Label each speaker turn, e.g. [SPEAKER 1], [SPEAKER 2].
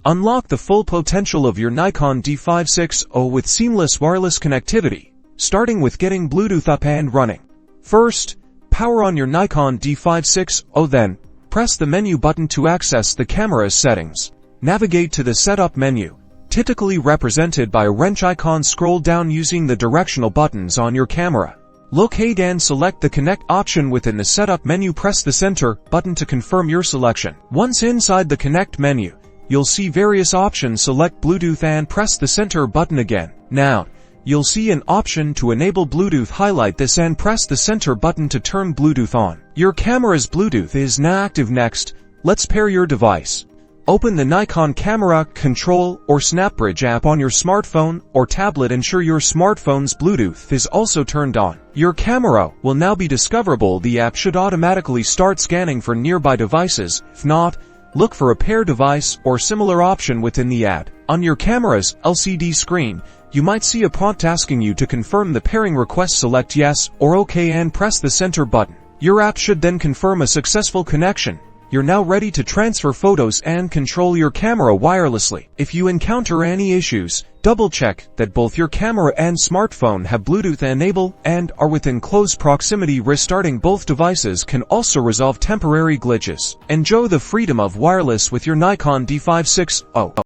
[SPEAKER 1] Unlock the full potential of your Nikon D5600 with seamless wireless connectivity, starting with getting Bluetooth up and running. First, power on your Nikon D5600, then press the menu button to access the camera's settings. Navigate to the Setup menu, typically represented by a wrench icon. Scroll down using the directional buttons on your camera. Locate and select the Connect option within the Setup menu. Press the Center button to confirm your selection. Once inside the Connect menu, you'll see various options. Select Bluetooth and press the Center button again. Now, you'll see an option to enable Bluetooth. Highlight this and press the Center button to turn Bluetooth on. Your camera's Bluetooth is now active. Next, let's pair your device. Open the Nikon Camera Control or SnapBridge app on your smartphone or tablet. Ensure your smartphone's Bluetooth is also turned on. Your camera will now be discoverable. The app should automatically start scanning for nearby devices. If not, look for a pair device or similar option within the ad. On your camera's LCD screen, you might see a prompt asking you to confirm the pairing request. Select Yes or OK and press the Center button. Your app should then confirm a successful connection. You're now ready to transfer photos and control your camera wirelessly. If you encounter any issues, double-check that both your camera and smartphone have Bluetooth enabled and are within close proximity. Restarting both devices can also resolve temporary glitches. Enjoy the freedom of wireless with your Nikon D5600.